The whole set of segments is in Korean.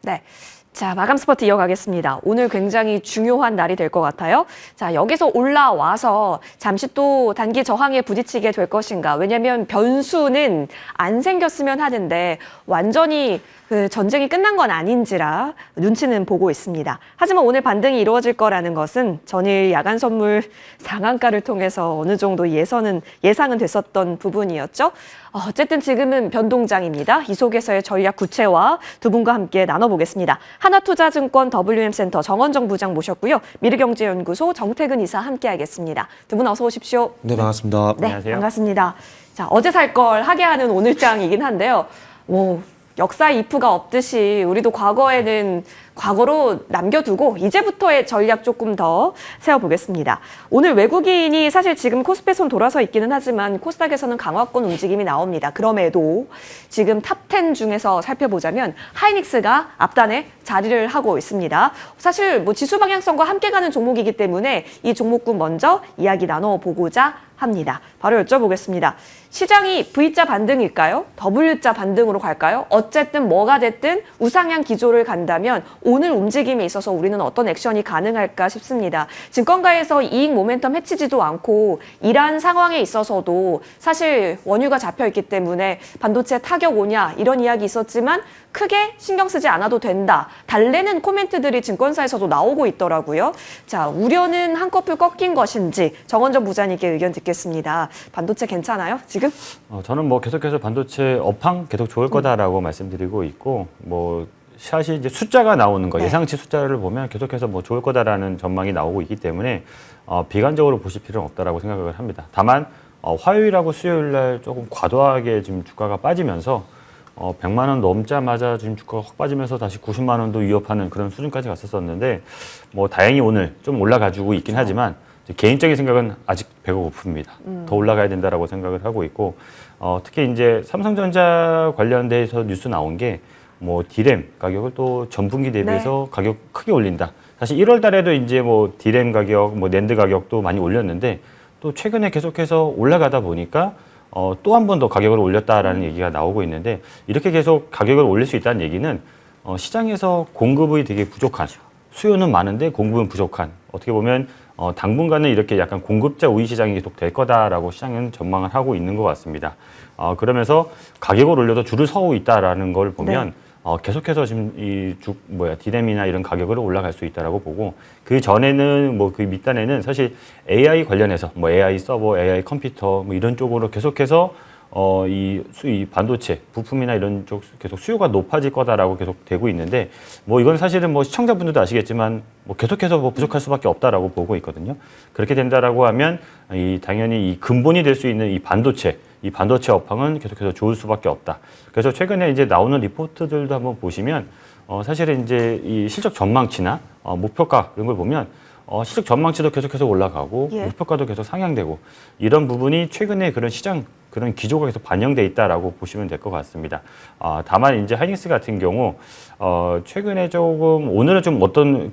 네. 자, 마감 스퍼트 이어가겠습니다. 오늘 굉장히 중요한 날이 될 것 같아요. 자, 여기서 올라와서 잠시 또 단기 저항에 부딪히게 될 것인가. 왜냐하면 변수는 안 생겼으면 하는데 완전히 그 전쟁이 끝난 건 아닌지라 눈치는 보고 있습니다. 하지만 오늘 반등이 이루어질 거라는 것은 전일 야간 선물 상한가를 통해서 어느 정도 예상은 됐었던 부분이었죠. 어쨌든 지금은 변동장입니다. 이 속에서의 전략 구체화 두 분과 함께 나눠보겠습니다. 하나투자증권 WM센터 정원정 부장 모셨고요. 미르경제연구소 정태근 이사 함께하겠습니다. 두 분 어서 오십시오. 네, 반갑습니다. 네, 안녕하세요. 반갑습니다. 자, 어제 살 걸 하게 하는 오늘장이긴 한데요. 역사 이프가 없듯이 우리도 과거에는 과거로 남겨두고 이제부터의 전략 조금 더 세워보겠습니다. 오늘 외국인이 사실 지금 코스피에 손 돌아서 있기는 하지만 코스닥에서는 강화권 움직임이 나옵니다. 그럼에도 지금 탑10 중에서 살펴보자면 하이닉스가 앞단에 자리를 하고 있습니다. 사실 뭐 지수 방향성과 함께 가는 종목이기 때문에 이 종목군 먼저 이야기 나눠보고자 합니다. 바로 여쭤보겠습니다. 시장이 V자 반등일까요? W자 반등으로 갈까요? 어쨌든 뭐가 됐든 우상향 기조를 간다면 오늘 움직임에 있어서 우리는 어떤 액션이 가능할까 싶습니다. 증권가에서 이익 모멘텀 해치지도 않고 이러한 상황에 있어서도 사실 원유가 잡혀있기 때문에 반도체 타격 오냐 이런 이야기 있었지만 크게 신경 쓰지 않아도 된다. 달래는 코멘트들이 증권사에서도 나오고 있더라고요. 자, 우려는 한꺼풀 꺾인 것인지 정원정 부장님께 의견 듣겠습니다. 반도체 괜찮아요, 지금? 저는 뭐 계속해서 반도체 업황 계속 좋을 거다라고 말씀드리고 있고, 뭐 사실 이제 숫자가 나오는 거, 네. 예상치 숫자를 보면 계속해서 뭐 좋을 거다라는 전망이 나오고 있기 때문에 비관적으로 보실 필요는 없다라고 생각을 합니다. 다만 화요일하고 수요일날 조금 과도하게 지금 주가가 빠지면서 100만 원 넘자마자 지금 주가가 확 빠지면서 다시 90만 원도 위협하는 그런 수준까지 갔었었는데, 뭐 다행히 오늘 좀 올라가지고 있긴 하지만 개인적인 생각은 아직 배가 고픕니다. 더 올라가야 된다라고 생각을 하고 있고, 특히 이제 삼성전자 관련돼서 뉴스 나온 게 뭐 D램 가격을 또 전분기 대비해서 가격 크게 올린다. 사실 1월 달에도 이제 뭐 D램 가격, 뭐 낸드 가격도 많이 올렸는데 또 최근에 계속해서 올라가다 보니까 또 한 번 더 가격을 올렸다라는 얘기가 나오고 있는데, 이렇게 계속 가격을 올릴 수 있다는 얘기는 시장에서 공급이 되게 부족한, 수요는 많은데 공급은 부족한, 어떻게 보면 당분간은 이렇게 약간 공급자 우위 시장이 계속 될 거다라고 시장은 전망을 하고 있는 것 같습니다. 그러면서 가격을 올려도 줄을 서고 있다라는 걸 보면 계속해서 지금 D램이나 이런 가격으로 올라갈 수 있다라고 보고, 그 전에는 뭐 그 밑단에는 사실 AI 관련해서 뭐 AI 서버, AI 컴퓨터 뭐 이런 쪽으로 계속해서 이 반도체 부품이나 이런 쪽 계속 수요가 높아질 거다라고 계속 되고 있는데, 뭐 이건 사실은 뭐 시청자분들도 아시겠지만 뭐 계속해서 뭐 부족할 수밖에 없다라고 보고 있거든요. 그렇게 된다라고 하면 당연히 이 근본이 될 수 있는 이 반도체 업황은 계속해서 좋을 수밖에 없다. 그래서 최근에 이제 나오는 리포트들도 한번 보시면 사실은 이제 이 실적 전망치나 목표가 이런 걸 보면 실적 전망치도 계속해서 올라가고 목표가도 계속 상향되고, 이런 부분이 최근에 그런 시장 그런 기조가 계속 반영돼 있다라고 보시면 될 것 같습니다. 다만 이제 하이닉스 같은 경우 최근에 조금 오늘은 좀 어떤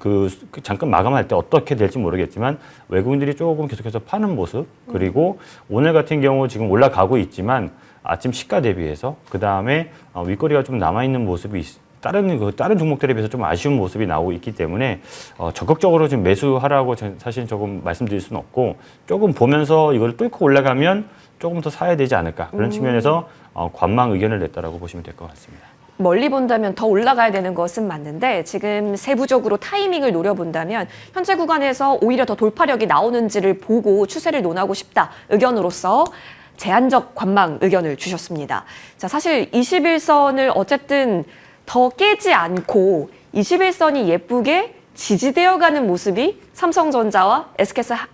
잠깐 마감할 때 어떻게 될지 모르겠지만 외국인들이 조금 계속해서 파는 모습, 그리고 오늘 같은 경우 지금 올라가고 있지만 아침 시가 대비해서 그 다음에 윗거리가 좀 남아 있는 모습이 다른 종목들에 비해서 좀 아쉬운 모습이 나오고 있기 때문에 적극적으로 좀 매수하라고 사실 조금 말씀드릴 수는 없고, 조금 보면서 이걸 뚫고 올라가면 조금 더 사야 되지 않을까, 그런 측면에서 관망 의견을 냈다라고 보시면 될 것 같습니다. 멀리 본다면 더 올라가야 되는 것은 맞는데, 지금 세부적으로 타이밍을 노려본다면 현재 구간에서 오히려 더 돌파력이 나오는지를 보고 추세를 논하고 싶다 의견으로서 제한적 관망 의견을 주셨습니다. 자, 사실 21선을 어쨌든 더 깨지 않고 21선이 예쁘게 지지되어가는 모습이 삼성전자와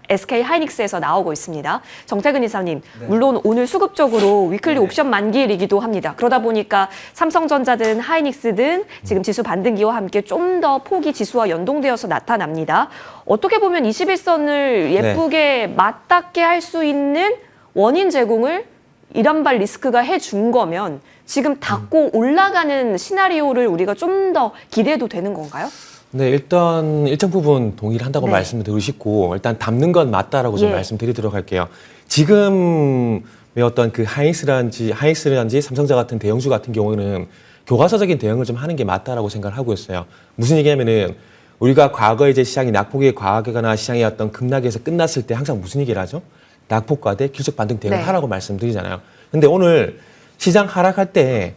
SK 하이닉스에서 나오고 있습니다. 정태근 이사님, 물론 오늘 수급적으로 위클리 옵션 만기일이기도 합니다. 그러다 보니까 삼성전자든 하이닉스든 지금 지수 반등기와 함께 좀 더 폭이 지수와 연동되어서 나타납니다. 어떻게 보면 21선을 예쁘게 맞닿게 할 수 있는 원인 제공을 이란발 리스크가 해준 거면 지금 닫고 올라가는 시나리오를 우리가 좀 더 기대해도 되는 건가요? 네, 일단 일정 부분 동의를 한다고 말씀을 드리고 싶고, 일단 담는 건 맞다라고 좀 말씀드리도록 할게요. 지금 어떤 그 하이닉스라든지 삼성전자 같은 대형주 같은 경우는 교과서적인 대응을 좀 하는 게 맞다라고 생각을 하고 있어요. 무슨 얘기냐면은 우리가 과거에 이제 시장이 낙폭이 과하거나 시장의 어떤 급락에서 끝났을 때 항상 무슨 얘기를 하죠? 낙폭과대 기술적 반등 대응을 네. 하라고 말씀드리잖아요. 근데 오늘 시장 하락할 때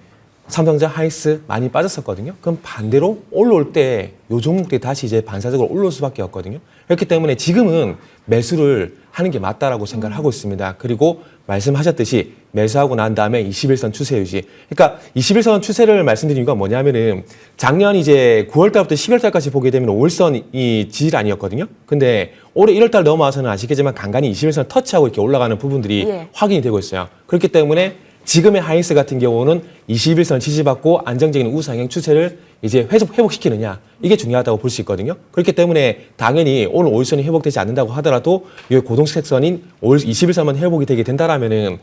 삼성전자, 하이스 많이 빠졌었거든요. 그럼 반대로 올라올 때 요 종목들이 다시 이제 반사적으로 올라올 수밖에 없거든요. 그렇기 때문에 지금은 매수를 하는 게 맞다라고 생각을 하고 있습니다. 그리고 말씀하셨듯이 매수하고 난 다음에 21선 추세 유지. 그러니까 21선 추세를 말씀드린 이유가 뭐냐면은 작년 이제 9월 달부터 12월 달까지 보게 되면 5일선이 지질 아니었거든요. 근데 올해 1월 달 넘어와서는 아시겠지만 간간히 21선 터치하고 이렇게 올라가는 부분들이 예. 확인이 되고 있어요. 그렇기 때문에 지금의 하이스 같은 경우는 21선 지지받고 안정적인 우상향 추세를 이제 회복시키느냐 이게 중요하다고 볼 수 있거든요. 그렇기 때문에 당연히 오늘 5일선이 회복되지 않는다고 하더라도 이 고동색선인 21선만 회복이 되게 된다라면은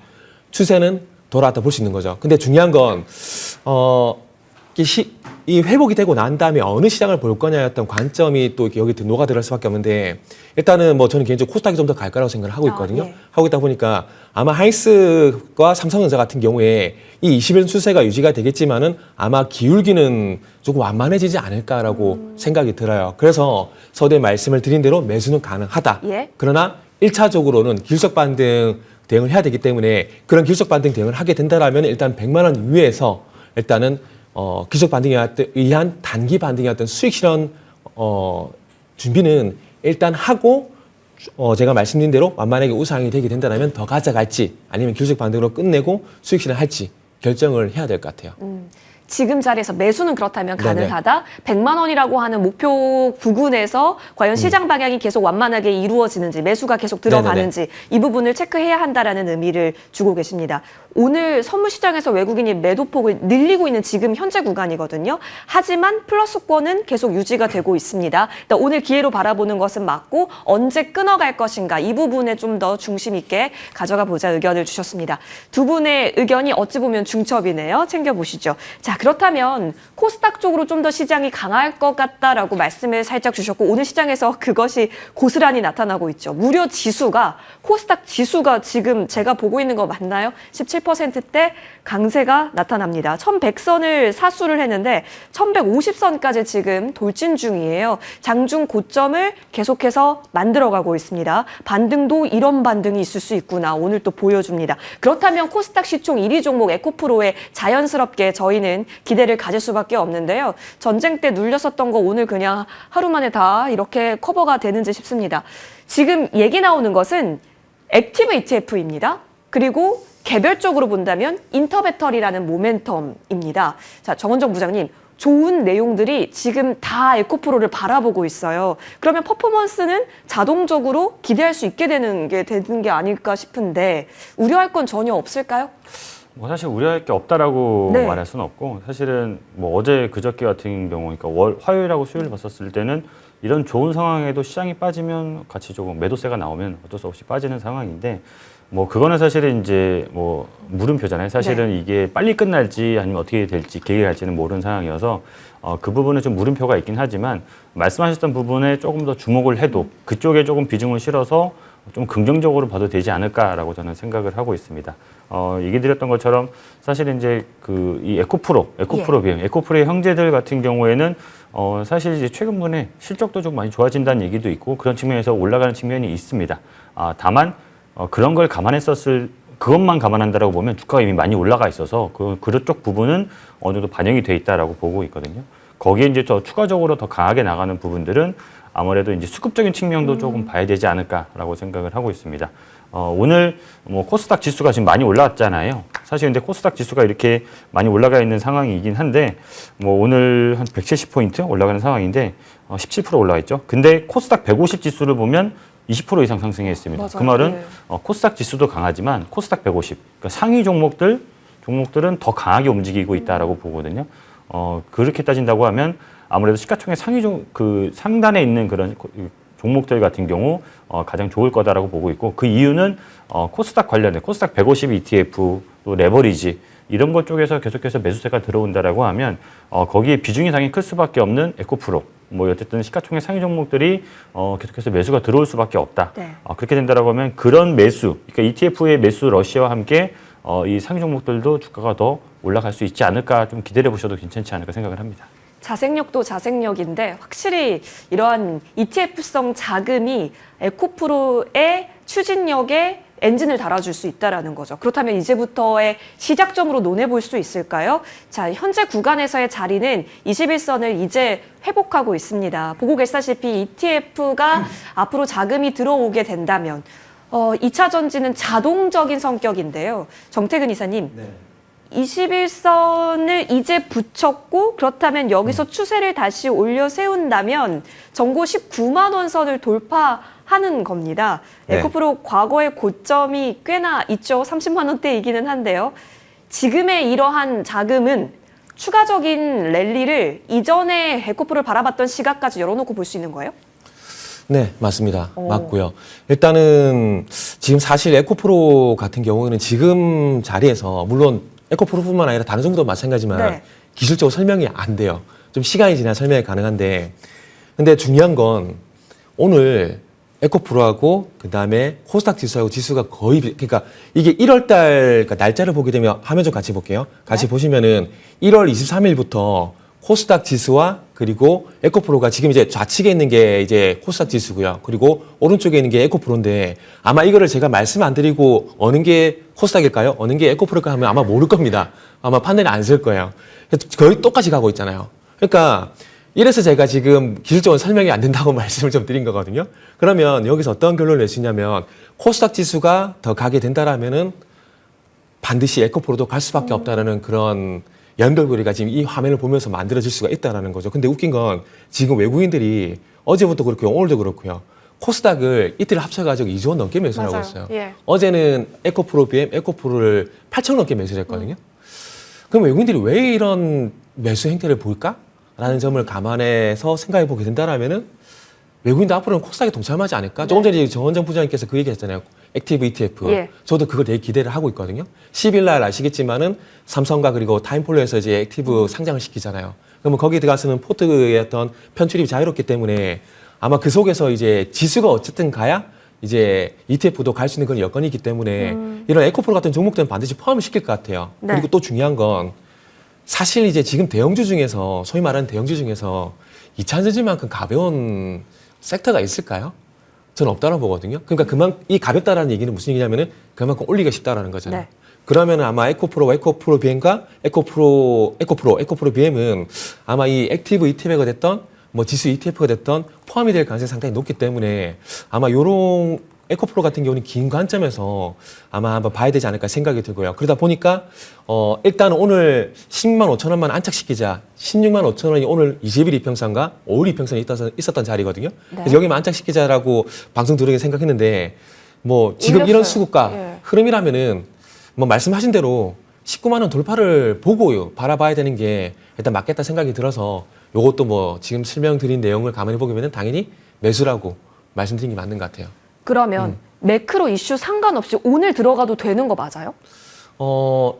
추세는 돌아왔다 볼 수 있는 거죠. 근데 중요한 건 이 회복이 되고 난 다음에 어느 시장을 볼 거냐였던 관점이 또 여기 녹아 들어갈 수밖에 없는데 일단은 뭐 저는 개인적으로 코스닥이 좀 더 갈 거라고 생각을 하고 있거든요. 예. 하고 있다 보니까 아마 하이스와 삼성전자 같은 경우에 이 21선 추세가 유지가 되겠지만은 아마 기울기는 조금 완만해지지 않을까라고 생각이 들어요. 그래서 서두에 말씀을 드린 대로 매수는 가능하다. 예. 그러나 1차적으로는 기술적 반등 대응을 해야 되기 때문에 그런 기술적 반등 대응을 하게 된다라면 일단 100만 원 위에서 일단은 기술적 반등에 의한 단기 반등의 어떤 수익 실현 준비는 일단 하고 제가 말씀드린 대로 만만하게 우상이 되게 된다면 더 가져갈지 아니면 기술적 반등으로 끝내고 수익 실현할지 결정을 해야 될 것 같아요. 지금 자리에서 매수는 그렇다면 네네. 가능하다. 100만 원이라고 하는 목표 부근에서 과연 시장 방향이 계속 완만하게 이루어지는지 매수가 계속 들어가는지 이 부분을 체크해야 한다라는 의미를 주고 계십니다. 오늘 선물 시장에서 외국인이 매도폭을 늘리고 있는 지금 현재 구간이거든요. 하지만 플러스권은 계속 유지가 되고 있습니다. 일단 오늘 기회로 바라보는 것은 맞고 언제 끊어갈 것인가 이 부분에 좀 더 중심 있게 가져가 보자 의견을 주셨습니다. 두 분의 의견이 어찌 보면 중첩이네요. 챙겨보시죠. 자, 그렇다면 코스닥 쪽으로 좀 더 시장이 강할 것 같다라고 말씀을 살짝 주셨고 오늘 시장에서 그것이 고스란히 나타나고 있죠. 무려 지수가 코스닥 지수가 지금 제가 보고 있는 거 맞나요? 17%대 강세가 나타납니다. 1100선을 사수를 했는데 1150선까지 지금 돌진 중이에요. 장중 고점을 계속해서 만들어가고 있습니다. 반등도 이런 반등이 있을 수 있구나. 오늘 또 보여줍니다. 그렇다면 코스닥 시총 1위 종목 에코프로에 자연스럽게 저희는 기대를 가질 수밖에 없는데요. 전쟁 때 눌렸었던 거 오늘 그냥 하루 만에 다 이렇게 커버가 되는지 싶습니다. 지금 얘기 나오는 것은 액티브 ETF입니다. 그리고 개별적으로 본다면 인터배터리라는 모멘텀입니다. 자, 정원정 부장님. 좋은 내용들이 지금 다 에코프로를 바라보고 있어요. 그러면 퍼포먼스는 자동적으로 기대할 수 있게 되는 게 아닐까 싶은데 우려할 건 전혀 없을까요? 뭐 사실 우려할 게 없다라고 네. 말할 수는 없고 사실은 뭐 어제 그저께 같은 경우 그러니까 화요일하고 수요일 봤었을 때는 이런 좋은 상황에도 시장이 빠지면 같이 조금 매도세가 나오면 어쩔 수 없이 빠지는 상황인데 뭐 그거는 사실은 이제 뭐 물음표잖아요. 사실은 네. 이게 빨리 끝날지 아니면 어떻게 될지 계획이 갈지는 모르는 상황이어서 그 부분은 좀 물음표가 있긴 하지만 말씀하셨던 부분에 조금 더 주목을 해도 그쪽에 조금 비중을 실어서 좀 긍정적으로 봐도 되지 않을까라고 저는 생각을 하고 있습니다. 얘기 드렸던 것처럼 사실 이제 이 에코프로 비행, 에코프로의 형제들 같은 경우에는 사실 이제 최근분에 실적도 좀 많이 좋아진다는 얘기도 있고 그런 측면에서 올라가는 측면이 있습니다. 다만 그런 걸 그것만 감안한다라고 보면 주가가 이미 많이 올라가 있어서 그쪽 부분은 어느 정도 반영이 돼 있다라고 보고 있거든요. 거기에 이제 더 추가적으로 더 강하게 나가는 부분들은 아무래도 이제 수급적인 측면도 조금 봐야 되지 않을까라고 생각을 하고 있습니다. 오늘 뭐 코스닥 지수가 지금 많이 올라왔잖아요. 사실 근데 코스닥 지수가 이렇게 많이 올라가 있는 상황이긴 한데 뭐 오늘 한 170포인트 올라가는 상황인데 17% 올라가 있죠. 근데 코스닥 150 지수를 보면 20% 이상 상승했습니다. 맞아요. 그 말은 네. 코스닥 지수도 강하지만 코스닥 150, 그러니까 상위 종목들은 더 강하게 움직이고 있다라고 보거든요. 그렇게 따진다고 하면 아무래도 시가총액 상단에 있는 그런 종목들 같은 경우 가장 좋을 거다라고 보고 있고 그 이유는 코스닥 관련된 코스닥 150 ETF 또 레버리지 이런 것 쪽에서 계속해서 매수세가 들어온다라고 하면 거기에 비중이 당연히 클 수밖에 없는 에코프로 뭐 어쨌든 시가총액 상위 종목들이 계속해서 매수가 들어올 수밖에 없다. 네. 그렇게 된다라고 하면 그런 매수, 그러니까 ETF의 매수 러시아와 함께 이 상위 종목들도 주가가 더 올라갈 수 있지 않을까 좀 기대해 보셔도 괜찮지 않을까 생각을 합니다. 자생력도 자생력인데 확실히 이러한 ETF성 자금이 에코프로의 추진력에 엔진을 달아줄 수 있다라는 거죠. 그렇다면 이제부터의 시작점으로 논해볼 수 있을까요? 자, 현재 구간에서의 자리는 21선을 이제 회복하고 있습니다. 보고 계시다시피 ETF가 앞으로 자금이 들어오게 된다면 2차 전지는 자동적인 성격인데요. 정태근 이사님. 네. 21선을 이제 붙였고 그렇다면 여기서 추세를 다시 올려 세운다면 전고 19만 원 선을 돌파하는 겁니다. 네. 에코프로 과거의 고점이 꽤나 있죠. 30만 원대이기는 한데요. 지금의 이러한 자금은 추가적인 랠리를 이전에 에코프로를 바라봤던 시각까지 열어놓고 볼 수 있는 거예요? 네, 맞습니다. 오. 맞고요. 일단은 지금 사실 에코프로 같은 경우에는 지금 자리에서 물론 에코프로뿐만 아니라 다른 종목도 마찬가지지만 네. 기술적으로 설명이 안 돼요. 좀 시간이 지나 설명이 가능한데 근데 중요한 건 오늘 에코프로하고 그다음에 코스닥 지수하고 지수가 거의 그러니까 이게 1월 달 그러니까 날짜를 보게 되면 화면 좀 같이 볼게요. 같이 네. 보시면은 1월 23일부터 코스닥 지수와 그리고 에코프로가 지금 이제 좌측에 있는 게 이제 코스닥 지수고요. 그리고 오른쪽에 있는 게 에코프로인데 아마 이거를 제가 말씀 안 드리고 어느 게 코스닥일까요? 어느 게 에코프로일까 하면 아마 모를 겁니다. 아마 판단이 안 쓸 거예요. 거의 똑같이 가고 있잖아요. 그러니까 이래서 제가 지금 기술적으로 설명이 안 된다고 말씀을 좀 드린 거거든요. 그러면 여기서 어떤 결론을 낼 수 있냐면 코스닥 지수가 더 가게 된다라면은 반드시 에코프로도 갈 수밖에 없다라는 그런 연결고리가 지금 이 화면을 보면서 만들어질 수가 있다라는 거죠. 근데 웃긴 건 지금 외국인들이 어제부터 그렇고요. 오늘도 그렇고요. 코스닥을 이틀 합쳐가지고 2조 원 넘게 매수를 하고 맞아요. 있어요. 예. 어제는 에코프로 BM, 에코프로를 8천 넘게 매수를 했거든요. 그럼 외국인들이 왜 이런 매수 행태를 보일까? 라는 점을 감안해서 생각해 보게 된다라면은 외국인도 앞으로는 코스닥에 동참하지 않을까? 조금 전에 정원정 부장님께서 그 얘기 했잖아요. 액티브 ETF. 예. 저도 그걸 되게 기대를 하고 있거든요. 10일 날 아시겠지만은 삼성과 그리고 타임폴로에서 이제 액티브 상장을 시키잖아요. 그러면 거기에 들어가서는 포트의 어떤 편출입이 자유롭기 때문에 아마 그 속에서 이제 지수가 어쨌든 가야 이제 ETF도 갈 수 있는 그런 여건이 있기 때문에 이런 에코프로 같은 종목들은 반드시 포함을 시킬 것 같아요. 네. 그리고 또 중요한 건 사실 이제 지금 대형주 중에서 소위 말하는 대형주 중에서 2차전지만큼 가벼운 섹터가 있을까요? 저는 없다고 보거든요. 그러니까 이 가볍다라는 얘기는 무슨 얘기냐면은 그만큼 올리기가 쉽다라는 거잖아요. 네. 그러면 아마 에코프로 BM과 에코프로 BM은 아마 이 액티브 ETF가 됐던 뭐 지수 ETF가 됐던 포함이 될 가능성이 상당히 높기 때문에 아마 요런 에코프로 같은 경우는 긴 관점에서 아마 한번 봐야 되지 않을까 생각이 들고요. 그러다 보니까 일단은 오늘 16만 5천 원만 안착시키자. 16만 5천 원이 오늘 20일 이평선과 5일 이평선이 있었던 자리거든요. 네. 그래서 여기만 안착시키자라고 방송 들으게 생각했는데 뭐 지금 이런 올렸어요. 수급과 예. 흐름이라면은 뭐 말씀하신 대로 19만 원 돌파를 보고 바라봐야 되는 게 일단 맞겠다 생각이 들어서 요것도 뭐 지금 설명드린 내용을 감안해 보면 당연히 매수라고 말씀드린 게 맞는 것 같아요. 그러면 매크로 이슈 상관없이 오늘 들어가도 되는 거 맞아요?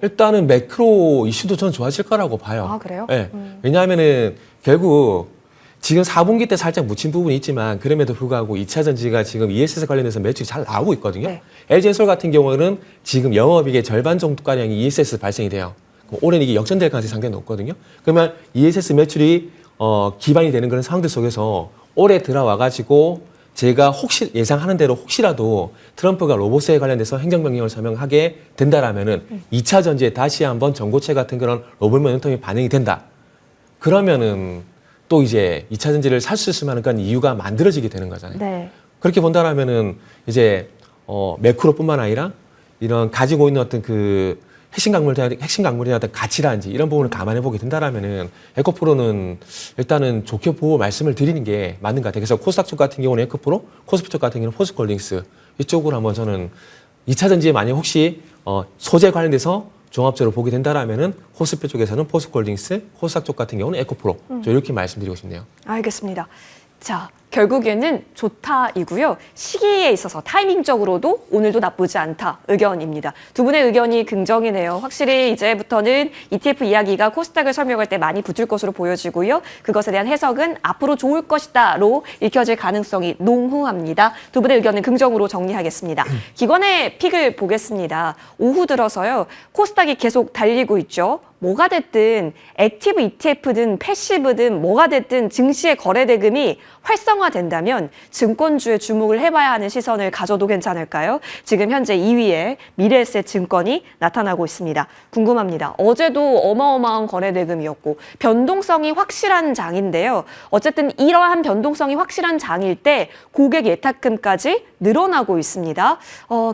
일단은 매크로 이슈도 저는 좋아질 거라고 봐요. 아, 그래요? 네. 왜냐하면은 결국 지금 4분기 때 살짝 묻힌 부분이 있지만 그럼에도 불구하고 2차 전지가 지금 ESS 관련해서 매출이 잘 나오고 있거든요. 네. LG엔솔 같은 경우는 지금 영업이익의 절반 정도가량이 ESS 발생이 돼요. 그럼 올해는 이게 역전될 가능성이 상당히 높거든요. 그러면 ESS 매출이 기반이 되는 그런 상황들 속에서 올해 들어와가지고 제가 혹시 예상하는 대로 혹시라도 트럼프가 로봇에 관련돼서 행정명령을 서명하게 된다라면은 2차 전지에 다시 한번 전고체 같은 그런 로봇 모멘텀이 반영이 된다. 그러면은 또 이제 2차 전지를 살 수 있을 만한 그런 이유가 만들어지게 되는 거잖아요. 네. 그렇게 본다라면은 이제 매크로뿐만 아니라 이런 가지고 있는 어떤 그 핵심 강물의 어떤 가치라든지 이런 부분을 감안해 보게 된다라면은 에코프로는 일단은 좋게 보고 말씀을 드리는 게 맞는 것 같아요. 그래서 코스닥 쪽 같은 경우는 에코프로, 코스피 쪽 같은 경우는 포스콜딩스 이쪽으로 한번 저는 2차 전지에 만약 혹시 소재 관련돼서 종합적으로 보게 된다라면은 코스피 쪽에서는 포스콜딩스, 코스닥 쪽 같은 경우는 에코프로 저 이렇게 말씀드리고 싶네요. 알겠습니다. 자, 결국에는 좋다이고요. 시기에 있어서 타이밍적으로도 오늘도 나쁘지 않다 의견입니다. 두 분의 의견이 긍정이네요. 확실히 이제부터는 ETF 이야기가 코스닥을 설명할 때 많이 붙을 것으로 보여지고요. 그것에 대한 해석은 앞으로 좋을 것이다로 읽혀질 가능성이 농후합니다. 두 분의 의견은 긍정으로 정리하겠습니다. 기관의 픽을 보겠습니다. 오후 들어서요. 코스닥이 계속 달리고 있죠. 뭐가 됐든 액티브 ETF든 패시브든 뭐가 됐든 증시의 거래 대금이 활성화된다면 증권주에 주목을 해봐야 하는 시선을 가져도 괜찮을까요? 지금 현재 2위에 미래에셋 증권이 나타나고 있습니다. 궁금합니다. 어제도 어마어마한 거래 대금이었고 변동성이 확실한 장인데요. 어쨌든 이러한 변동성이 확실한 장일 때 고객 예탁금까지 늘어나고 있습니다.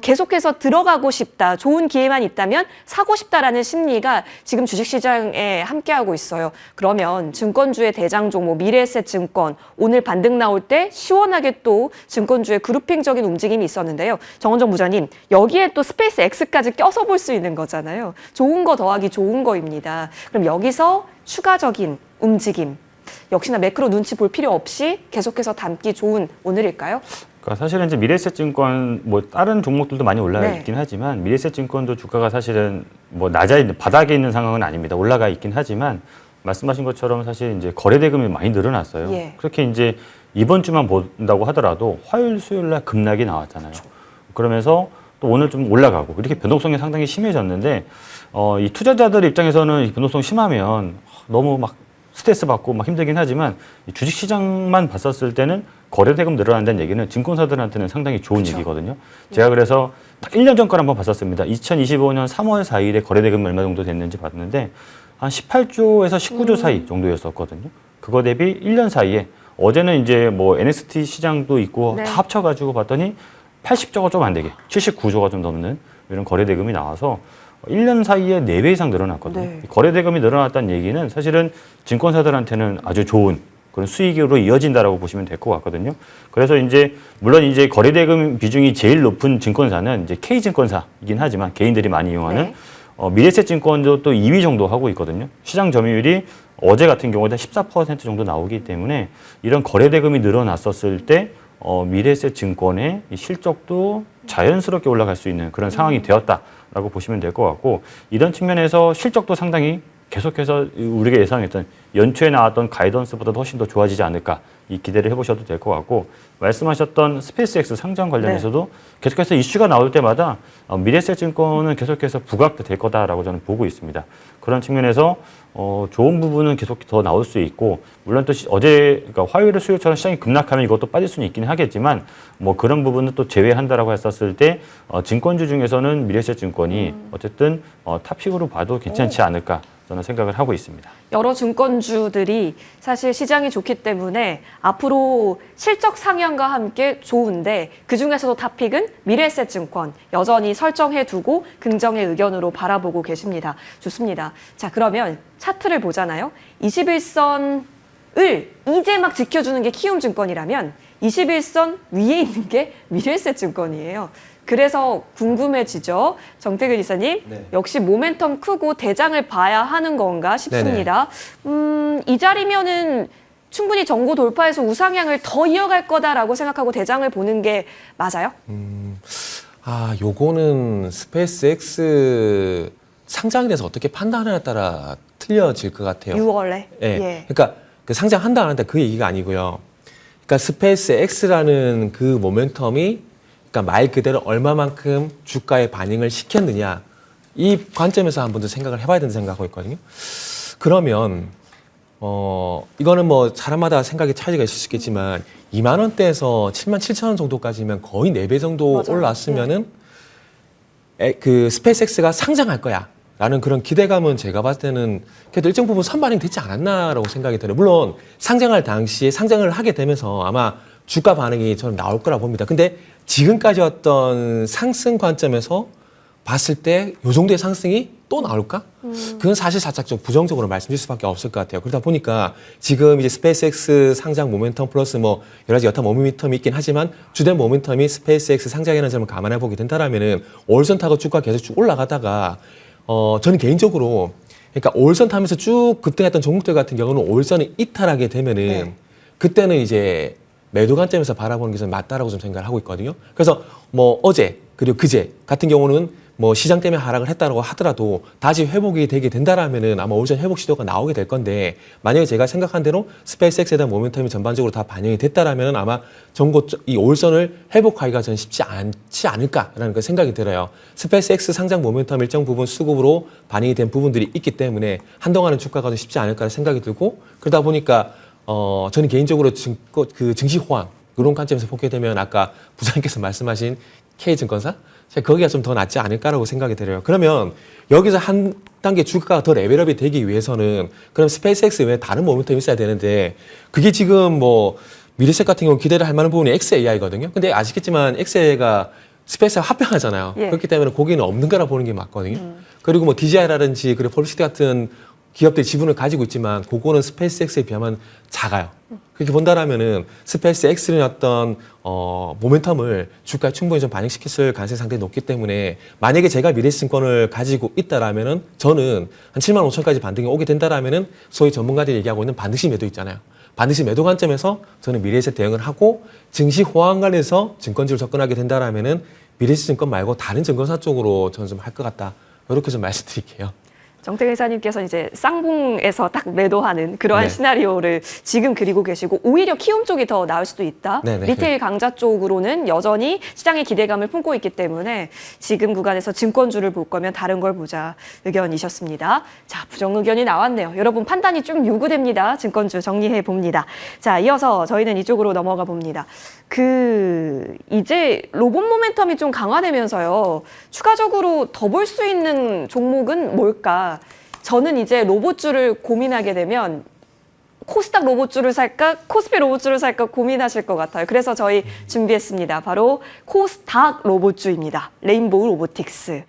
계속해서 들어가고 싶다, 좋은 기회만 있다면 사고 싶다라는 심리가 지금 주식시장에 함께하고 있어요. 그러면 증권주의 대장 종목 미래에셋 증권 오늘 반등 나올 때 시원하게 또 증권주의 그룹핑적인 움직임이 있었는데요. 정원정 부장님, 여기에 또 스페이스 X까지 껴서 볼 수 있는 거잖아요. 좋은 거 더하기 좋은 거입니다. 그럼 여기서 추가적인 움직임, 역시나 매크로 눈치 볼 필요 없이 계속해서 담기 좋은 오늘일까요? 그러니까 사실은 이제 미래에셋증권 뭐 다른 종목들도 많이 올라가 네. 있긴 하지만 미래에셋증권도 주가가 사실은 뭐 낮아 있는 바닥에 있는 상황은 아닙니다. 올라가 있긴 하지만 말씀하신 것처럼 사실 이제 거래 대금이 많이 늘어났어요. 예. 그렇게 이제 이번 주만 본다고 하더라도 화요일, 수요일 날 급락이 나왔잖아요. 그러면서 또 오늘 좀 올라가고 이렇게 변동성이 상당히 심해졌는데 이 투자자들 입장에서는 이 변동성 심하면 너무 막 스트레스 받고 막 힘들긴 하지만 이 주식시장만 봤었을 때는 거래대금 늘어난다는 얘기는 증권사들한테는 상당히 좋은 그렇죠. 얘기거든요. 제가 그래서 딱 1년 전 걸 한번 봤었습니다. 2025년 3월 4일에 거래대금이 얼마 정도 됐는지 봤는데 한 18조에서 19조 사이 정도였었거든요. 그거 대비 1년 사이에 어제는 이제 뭐 NXT 시장도 있고 네. 다 합쳐가지고 봤더니 80조가 좀 안 되게 79조가 좀 넘는 이런 거래대금이 나와서 1년 사이에 4배 이상 늘어났거든요. 네. 거래대금이 늘어났다는 얘기는 사실은 증권사들한테는 아주 좋은 그런 수익으로 이어진다라고 보시면 될 것 같거든요. 그래서 이제 물론 이제 거래대금 비중이 제일 높은 증권사는 이제 K증권사이긴 하지만 개인들이 많이 이용하는 네. 미래에셋증권도 또 2위 정도 하고 있거든요. 시장 점유율이 어제 같은 경우에 14% 정도 나오기 때문에 이런 거래대금이 늘어났었을 때 미래에셋증권의 이 실적도 자연스럽게 올라갈 수 있는 그런 상황이 되었다라고 보시면 될 것 같고 이런 측면에서 실적도 상당히 계속해서 우리가 예상했던 연초에 나왔던 가이던스보다도 훨씬 더 좋아지지 않을까 이 기대를 해보셔도 될 것 같고 말씀하셨던 스페이스X 상장 관련해서도 계속해서 이슈가 나올 때마다 미래에셋증권은 계속해서 부각될 거다라고 저는 보고 있습니다. 그런 측면에서 좋은 부분은 계속 더 나올 수 있고 물론 또 어제 그러니까 화요일 수요일처럼 시장이 급락하면 이것도 빠질 수는 있긴 하겠지만 뭐 그런 부분은 또 제외한다라고 했었을 때 증권주 중에서는 미래에셋증권이 어쨌든 탑픽으로 봐도 괜찮지 않을까 저는 생각을 하고 있습니다. 여러 증권주들이 사실 시장이 좋기 때문에 앞으로 실적 상향과 함께 좋은데 그중에서도 탑픽은 미래에셋증권 여전히 설정해두고 긍정의 의견으로 바라보고 계십니다. 좋습니다. 자, 그러면 차트를 보잖아요. 21선을 이제 막 지켜주는 게 키움증권이라면 21선 위에 있는 게 미래에셋증권이에요. 그래서 궁금해지죠. 정태근 이사님, 네. 역시 모멘텀 크고 대장을 봐야 하는 건가 싶습니다. 이 자리면은 충분히 정고 돌파해서 우상향을 더 이어갈 거다라고 생각하고 대장을 보는 게 맞아요? 요거는 스페이스X 상장에 대해서 어떻게 판단하느냐에 따라 틀려질 것 같아요. 6월에. 예. 그러니까 그 상장한다 안 한다 그 얘기가 아니고요. 그러니까 스페이스X라는 그 모멘텀이 그러니까 말 그대로 얼마만큼 주가에 반영을 시켰느냐 이 관점에서 한 번 더 생각을 해봐야 된다고 생각하고 있거든요. 그러면 이거는 뭐 사람마다 생각의 차이가 있을 수 있겠지만 2만 원대에서 7만 7천 원 정도까지면 거의 4배 정도 맞아요. 올랐으면은 그 스페이스X가 상장할 거야. 라는 그런 기대감은 제가 봤을 때는 그래도 일정 부분 선반영이 되지 않았나라고 생각이 들어요. 물론 상장할 당시에 상장을 하게 되면서 아마 주가 반응이 저는 나올 거라 봅니다. 근데 지금까지 어떤 상승 관점에서 봤을 때 이 정도의 상승이 또 나올까? 그건 사실 살짝 좀 부정적으로 말씀드릴 수밖에 없을 것 같아요. 그러다 보니까 지금 이제 스페이스X 상장 모멘텀 플러스 뭐 여러 가지 여타 모멘텀이 있긴 하지만 주된 모멘텀이 스페이스X 상장이라는 점을 감안해 보게 된다라면은 5월선 타고 주가 계속 쭉 올라가다가 저는 개인적으로 그러니까 5월선 타면서 쭉 급등했던 종목들 같은 경우는 5월선을 이탈하게 되면은 그때는 이제 매도 관점에서 바라보는 게 저는 맞다라고 좀 생각을 하고 있거든요. 그래서 뭐 어제 그리고 그제 같은 경우는 뭐 시장 때문에 하락을 했다고 하더라도 다시 회복이 되게 된다라면은 아마 올 시즌 회복 시도가 나오게 될 건데, 만약에 제가 생각한 대로 스페이스X에 대한 모멘텀이 전반적으로 다 반영이 됐다라면은 아마 이 올선을 회복하기가 저는 쉽지 않지 않을까라는 그 생각이 들어요. 스페이스X 상장 모멘텀 일정 부분 수급으로 반영이 된 부분들이 있기 때문에 한동안은 주가가 좀 쉽지 않을까 생각이 들고, 그러다 보니까 저는 개인적으로 증시 호황 그런 관점에서 보게 되면 아까 부장님께서 말씀하신 K증권사 거기가 좀 더 낫지 않을까라고 생각이 들어요. 그러면 여기서 한 단계 주가가 더 레벨업이 되기 위해서는 그럼 스페이스X 외에 다른 모멘텀이 있어야 되는데, 그게 지금 뭐 미래셋 같은 경우 기대를 할 만한 부분이 XAI거든요. 근데 아시겠지만 XAI가 스페이스와 합병하잖아요. 예. 그렇기 때문에 거기는 없는 거라 보는 게 맞거든요. 그리고 뭐 DJI라든지 그리고 폴리시티 같은 기업들이 지분을 가지고 있지만 그거는 스페이스X에 비하면 작아요. 그렇게 본다라면은 스페이스X의 어떤 모멘텀을 주가에 충분히 좀 반영시켰을 가능성이 상당히 높기 때문에, 만약에 제가 미래증권을 가지고 있다라면은 저는 한 7만 5천까지 반등이 오게 된다라면은 소위 전문가들이 얘기하고 있는 반드시 매도 있잖아요. 반드시 매도 관점에서 저는 미래에셋 대응을 하고, 증시 호황관에서 증권주를 접근하게 된다라면은 미래증권 말고 다른 증권사 쪽으로 저는 좀 할 것 같다. 이렇게 좀 말씀드릴게요. 정태근 이사님께서 이제 쌍봉에서 딱 매도하는 그러한 네. 시나리오를 지금 그리고 계시고, 오히려 키움 쪽이 더 나을 수도 있다. 네네. 리테일 강자 쪽으로는 여전히 시장의 기대감을 품고 있기 때문에 지금 구간에서 증권주를 볼 거면 다른 걸 보자 의견이셨습니다. 자, 부정 의견이 나왔네요. 여러분 판단이 좀 요구됩니다. 증권주 정리해 봅니다. 자, 이어서 저희는 이쪽으로 넘어가 봅니다. 이제 로봇 모멘텀이 좀 강화되면서요, 추가적으로 더 볼 수 있는 종목은 뭘까? 저는 이제 로봇주를 고민하게 되면 코스닥 로봇주를 살까, 코스피 로봇주를 살까 고민하실 것 같아요. 그래서 저희 준비했습니다. 바로 코스닥 로봇주입니다. 레인보우 로보틱스.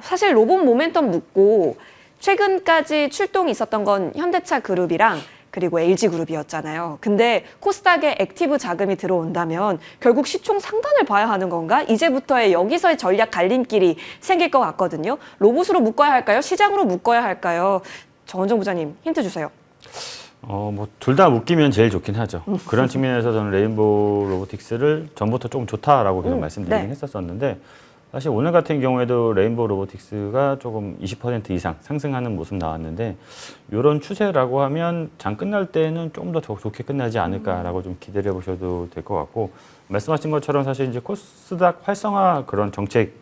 사실 로봇 모멘텀 묻고 최근까지 출동이 있었던 건 현대차 그룹이랑 그리고 LG그룹이었잖아요. 근데 코스닥에 액티브 자금이 들어온다면 결국 시총 상단을 봐야 하는 건가? 이제부터의 여기서의 전략 갈림길이 생길 것 같거든요. 로봇으로 묶어야 할까요? 시장으로 묶어야 할까요? 정원정 부장님, 힌트 주세요. 뭐 둘 다 묶이면 제일 좋긴 하죠. 그런 측면에서 저는 레인보우 로보틱스를 전부터 조금 좋다라고 계속 말씀드리긴 네. 했었었는데, 사실 오늘 같은 경우에도 레인보우 로보틱스가 조금 20% 이상 상승하는 모습 나왔는데, 이런 추세라고 하면 장 끝날 때는 좀 더 좋게 끝나지 않을까라고 좀 기대를 해보셔도 될 것 같고, 말씀하신 것처럼 사실 이제 코스닥 활성화 그런 정책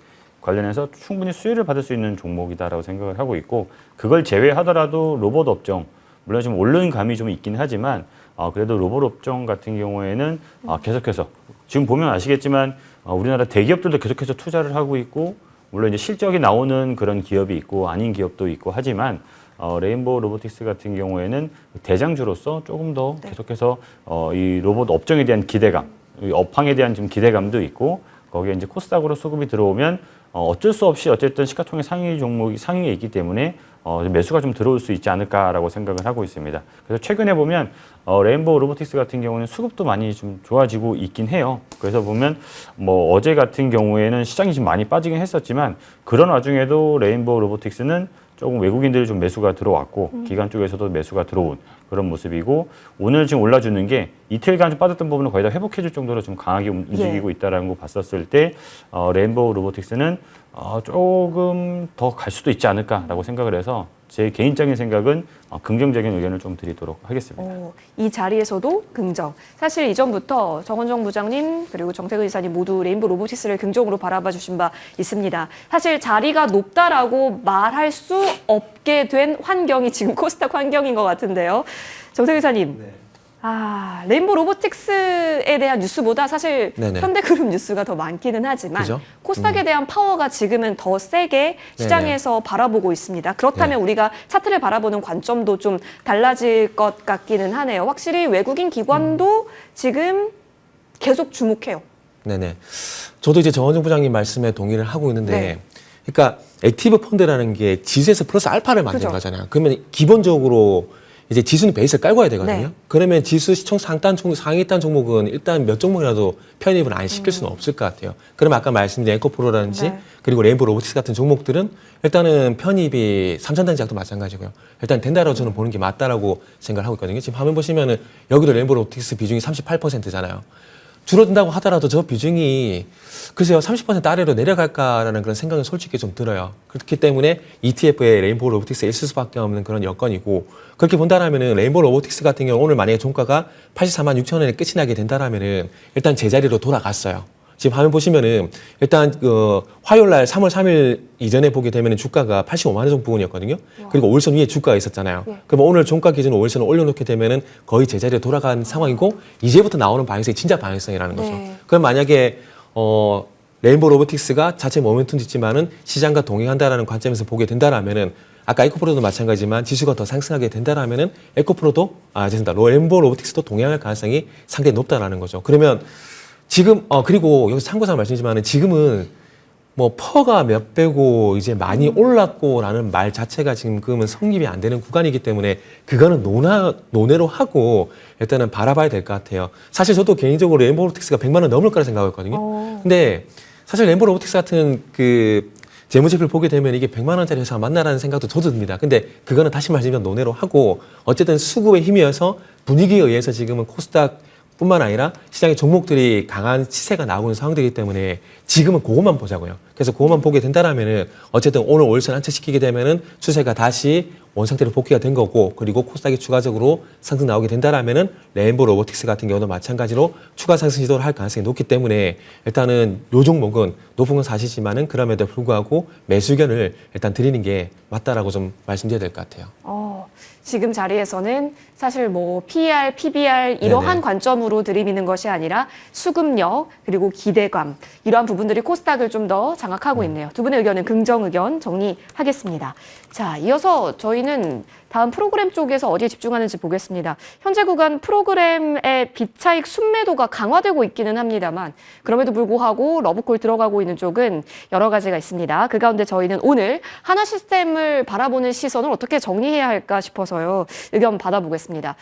관련해서 충분히 수혜를 받을 수 있는 종목이다라고 생각을 하고 있고, 그걸 제외하더라도 로봇 업종, 물론 지금 오른 감이 좀 있긴 하지만 그래도 로봇 업종 같은 경우에는 계속해서 지금 보면 아시겠지만 우리나라 대기업들도 계속해서 투자를 하고 있고, 물론 이제 실적이 나오는 그런 기업이 있고 아닌 기업도 있고 하지만 레인보우 로보틱스 같은 경우에는 대장주로서 조금 더 계속해서 이 로봇 업종에 대한 기대감, 이 업황에 대한 좀 기대감도 있고, 거기에 이제 코스닥으로 수급이 들어오면 어쩔 수 없이 어쨌든 시가총액 상위 종목이 상위에 있기 때문에 매수가 좀 들어올 수 있지 않을까라고 생각을 하고 있습니다. 그래서 최근에 보면 레인보우 로보틱스 같은 경우는 수급도 많이 좀 좋아지고 있긴 해요. 그래서 보면 뭐 어제 같은 경우에는 시장이 좀 많이 빠지긴 했었지만, 그런 와중에도 레인보우 로보틱스는 조금 외국인들이 좀 매수가 들어왔고 기관 쪽에서도 매수가 들어온 그런 모습이고, 오늘 지금 올라주는 게 이틀간 좀 빠졌던 부분을 거의 다 회복해줄 정도로 좀 강하게 움직이고 있다라는 거 봤었을 때 레인보우 로보틱스는 조금 더 갈 수도 있지 않을까라고 생각을 해서 제 개인적인 생각은 긍정적인 의견을 좀 드리도록 하겠습니다. 이 자리에서도 긍정. 사실 이전부터 정원정 부장님 그리고 정태근 이사님 모두 레인보우 로보틱스를 긍정으로 바라봐 주신 바 있습니다. 사실 자리가 높다라고 말할 수 없게 된 환경이 지금 코스닥 환경인 것 같은데요. 정태근 이사님. 네. 레인보우 로보틱스에 대한 뉴스보다 사실 네네. 현대그룹 뉴스가 더 많기는 하지만 그죠? 코스닥에 대한 파워가 지금은 더 세게 시장에서 바라보고 있습니다. 그렇다면 우리가 차트를 바라보는 관점도 좀 달라질 것 같기는 하네요. 확실히 외국인 기관도 지금 계속 주목해요. 네네. 저도 이제 정원정 부장님 말씀에 동의를 하고 있는데, 네. 그러니까 액티브 펀드라는 게 지수에서 플러스 알파를 만드는 그죠. 거잖아요. 그러면 기본적으로 이제 지수는 베이스를 깔고 와야 되거든요. 네. 그러면 지수 시총 상위단 종목은 일단 몇 종목이라도 편입을 안 시킬 수는 없을 것 같아요. 그러면 아까 말씀드린 에코프로라든지 네. 그리고 레인보우 로보틱스 같은 종목들은 일단은 편입이 삼천단지약도 마찬가지고요. 일단 된다라고 저는 보는 게 맞다라고 생각을 하고 있거든요. 지금 화면 보시면은 여기도 레인보우 로보틱스 비중이 38%잖아요. 줄어든다고 하더라도 저 비중이 글쎄요 30% 아래로 내려갈까라는 그런 생각은 솔직히 좀 들어요. 그렇기 때문에 ETF에 레인보우 로보틱스에 있을 수밖에 없는 그런 여건이고 그렇게 본다라면은 레인보우 로보틱스 같은 경우 오늘 만약에 종가가 84만 6천 원에 끝이 나게 된다라면은 일단 제자리로 돌아갔어요. 지금 화면 보시면은 일단 그 화요일 날 3월 3일 이전에 보게 되면은 주가가 85만 원 정도 부근이었거든요. 그리고 5일선 위에 주가가 있었잖아요. 그럼 오늘 종가 기준으로 5일선을 올려놓게 되면은 거의 제자리에 돌아간 상황이고 이제부터 나오는 방향성이 진짜 방향성이라는 거죠. 네. 그럼 만약에 레인보우 로보틱스가 자체 모멘텀도 있지만은 시장과 동행한다라는 관점에서 보게 된다라면은 아까 에코프로도 마찬가지지만 지수가 더 상승하게 된다라면은 에코프로도 죄송합니다. 레인보우 로보틱스도 동행할 가능성이 상당히 높다라는 거죠. 그러면 지금 그리고 여기서 참고사항 말씀이지만은 지금은 뭐 퍼가 몇 배고 이제 많이 올랐고라는 말 자체가 지금은 성립이 안 되는 구간이기 때문에 그거는 논외로 하고 일단은 바라봐야 될 것 같아요. 사실 저도 개인적으로 레인보우 로보틱스가 100만 원 넘을 거라 생각했거든요. 근데 사실 레인보우 로보틱스 같은 그 재무제표를 보게 되면 이게 100만 원짜리 회사가 맞나라는 생각도 저도 듭니다. 근데 그거는 다시 말씀드리면 논외로 하고 어쨌든 수급의 힘이어서 분위기에 의해서 지금은 코스닥 뿐만 아니라 시장의 종목들이 강한 시세가 나오고 있는 상황들이기 때문에 지금은 그것만 보자고요. 그래서 그것만 보게 된다라면은 어쨌든 오늘 5일선 안착시키게 되면은 추세가 다시 원상태로 복귀가 된 거고 그리고 코스닥이 추가적으로 상승 나오게 된다라면은 레인보우 로보틱스 같은 경우도 마찬가지로 추가 상승 시도를 할 가능성이 높기 때문에 일단은 요 종목은 높은 건 사실이지만은 그럼에도 불구하고 매수 의견을 일단 드리는 게 맞다라고 좀 말씀드려야 될 것 같아요. 지금 자리에서는 사실 뭐 PER, PBR 이러한 네네. 관점으로 들이미는 것이 아니라 수급력 그리고 기대감 이러한 부분들이 코스닥을 좀 더 장악하고 있네요. 두 분의 의견은 긍정 의견 정리하겠습니다. 자, 이어서 저희는 다음 프로그램 쪽에서 어디에 집중하는지 보겠습니다. 현재 구간 프로그램의 비차익 순매도가 강화되고 있기는 합니다만 그럼에도 불구하고 러브콜 들어가고 있는 쪽은 여러 가지가 있습니다. 그 가운데 저희는 오늘 하나시스템을 바라보는 시선을 어떻게 정리해야 할까 싶어서요. 의견 받아보겠습니다.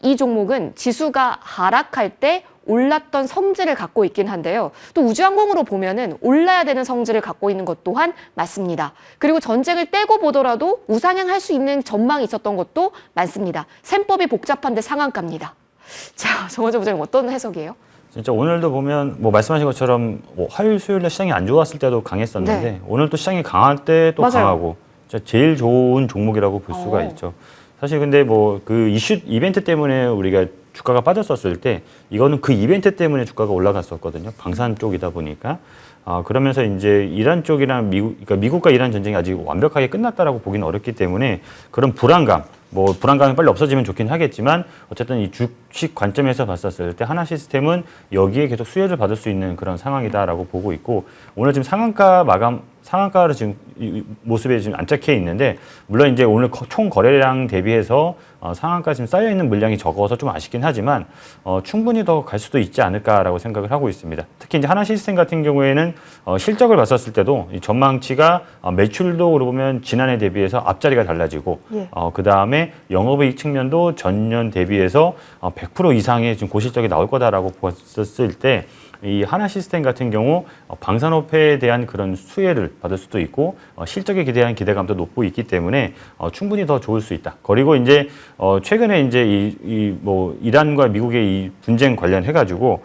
이 종목은 지수가 하락할 때 올랐던 성질을 갖고 있긴 한데요. 또 우주항공으로 보면은 올라야 되는 성질을 갖고 있는 것 또한 맞습니다. 그리고 전쟁을 떼고 보더라도 우상향할 수 있는 전망이 있었던 것도 많습니다. 셈법이 복잡한데 상한가입니다. 자, 정원재 부장님 어떤 해석이에요? 진짜 오늘도 보면 뭐 말씀하신 것처럼 뭐 화요일, 수요일에 시장이 안 좋았을 때도 강했었는데 네. 오늘 또 시장이 강할 때 또 맞아요. 강하고 진짜 제일 좋은 종목이라고 볼 수가 있죠. 사실 근데 뭐 그 이벤트 때문에 우리가 주가가 빠졌었을 때 이거는 그 이벤트 때문에 주가가 올라갔었거든요. 방산 쪽이다 보니까. 그러면서 이제 이란 쪽이랑 그러니까 미국과 이란 전쟁이 아직 완벽하게 끝났다라고 보기는 어렵기 때문에 그런 불안감이 빨리 없어지면 좋긴 하겠지만 어쨌든 이 주식 관점에서 봤었을 때 하나시스템은 여기에 계속 수혜를 받을 수 있는 그런 상황이다라고 보고 있고 오늘 지금 상한가로 지금 이 모습에 지금 안착해 있는데 물론 이제 오늘 총 거래량 대비해서 상한가 지금 쌓여 있는 물량이 적어서 좀 아쉽긴 하지만 충분히 더 갈 수도 있지 않을까라고 생각을 하고 있습니다. 특히 이제 하나시스템 같은 경우에는 실적을 봤었을 때도 이 전망치가 매출도 보면 지난해 대비해서 앞자리가 달라지고 그 다음에 영업이익 측면도 전년 대비해서 100% 이상의 지금 고실적이 나올 거다라고 봤었을 때. 이 하나시스템 같은 경우 방산업회에 대한 그런 수혜를 받을 수도 있고 실적에 대한 기대감도 높고 있기 때문에 충분히 더 좋을 수 있다. 그리고 이제 최근에 이제 뭐 이란과 미국의 이 분쟁 관련해 가지고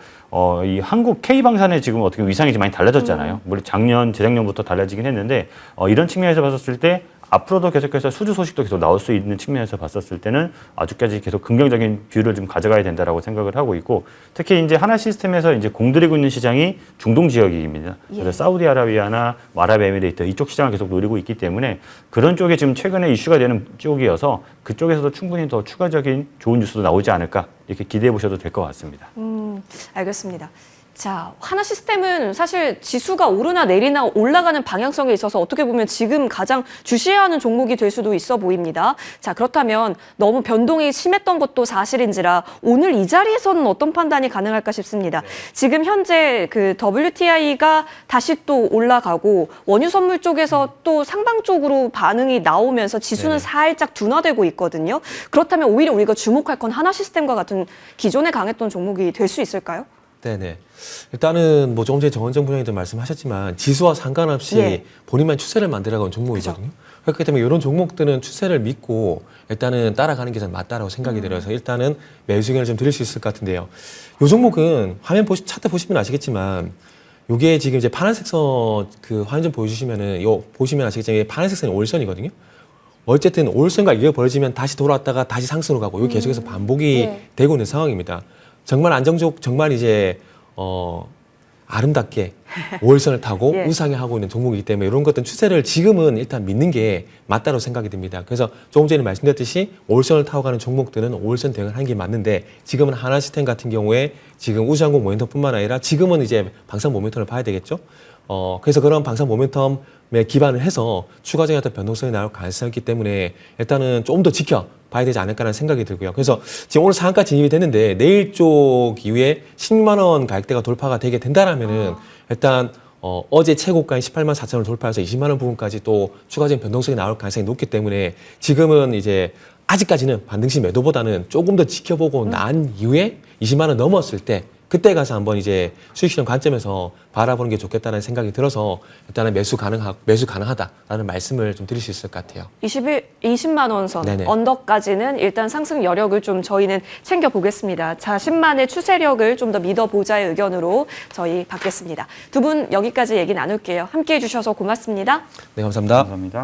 이 한국 K방산의 지금 어떻게 위상이 좀 많이 달라졌잖아요. 물론 재작년부터 달라지긴 했는데 이런 측면에서 봤었을 때 앞으로도 계속해서 수주 소식도 계속 나올 수 있는 측면에서 봤었을 때는 아직까지 계속 긍정적인 뷰를 좀 가져가야 된다라고 생각을 하고 있고 특히 이제 하나시스템에서 이제 공들이고 있는 시장이 중동 지역입니다. 그래서 사우디아라비아나 아랍에미레이트 이쪽 시장을 계속 노리고 있기 때문에 그런 쪽에 지금 최근에 이슈가 되는 쪽이어서 그쪽에서도 충분히 더 추가적인 좋은 뉴스도 나오지 않을까 이렇게 기대해 보셔도 될 것 같습니다. 알겠습니다. 자, 하나시스템은 사실 지수가 오르나 내리나 올라가는 방향성에 있어서 어떻게 보면 지금 가장 주시해야 하는 종목이 될 수도 있어 보입니다. 자, 그렇다면 너무 변동이 심했던 것도 사실인지라 오늘 이 자리에서는 어떤 판단이 가능할까 싶습니다. 지금 현재 그 WTI가 다시 또 올라가고 원유 선물 쪽에서 또 상방 쪽으로 반응이 나오면서 지수는 네네. 살짝 둔화되고 있거든요. 그렇다면 오히려 우리가 주목할 건 하나시스템과 같은 기존에 강했던 종목이 될 수 있을까요? 네네. 일단은 뭐 조금 전에 정원정 부장님도 말씀하셨지만 지수와 상관없이 예. 본인만 추세를 만들어가는 종목이거든요. 그렇기 때문에 이런 종목들은 추세를 믿고 일단은 따라가는 게 저는 맞다라고 생각이 들어서 일단은 매수 의견을 좀 드릴 수 있을 것 같은데요. 이 종목은 화면 차트 보시면 아시겠지만 이게 지금 이제 파란색 선 그 화면 좀 보여주시면은 요 보시면 아시겠지만 이게 파란색 선이 5일선이거든요. 어쨌든 5일선과 이게 벌어지면 다시 돌아왔다가 다시 상승으로 가고 이거 계속해서 반복이 예. 되고 있는 상황입니다. 정말 안정적, 정말 이제 아름답게 5일선을 타고 예. 우상향 하고 있는 종목이기 때문에 이런 것들 추세를 지금은 일단 믿는 게 맞다고 생각이 듭니다. 그래서 조금 전에 말씀드렸듯이 5일선을 타고 가는 종목들은 5일선 대응을 하는 게 맞는데 지금은 하나시스템 같은 경우에 지금 우주항공 모멘텀뿐만 아니라 지금은 이제 방산 모멘텀을 봐야 되겠죠. 그래서 그런 방산 모멘텀에 기반을 해서 추가적인 어떤 변동성이 나올 가능성이 있기 때문에 일단은 조금 더 지켜봐야 되지 않을까라는 생각이 들고요. 그래서 지금 오늘 상한가 진입이 됐는데 내일 쪽 이후에 16만 원 가격대가 돌파가 되게 된다라면은 일단 어제 최고가인 18만 4천 원을 돌파해서 20만 원 부분까지 또 추가적인 변동성이 나올 가능성이 높기 때문에 지금은 이제 아직까지는 반등시 매도보다는 조금 더 지켜보고 난 이후에 20만 원 넘었을 때 그때 가서 한번 이제 수익시장 관점에서 바라보는 게 좋겠다는 생각이 들어서 일단은 매수 가능하다라는 말씀을 좀 드릴 수 있을 것 같아요. 20만 원 선 네네. 언더까지는 일단 상승 여력을 좀 저희는 챙겨보겠습니다. 자신만의 추세력을 좀 더 믿어보자의 의견으로 저희 받겠습니다. 두 분 여기까지 얘기 나눌게요. 함께해 주셔서 고맙습니다. 네, 감사합니다. 감사합니다.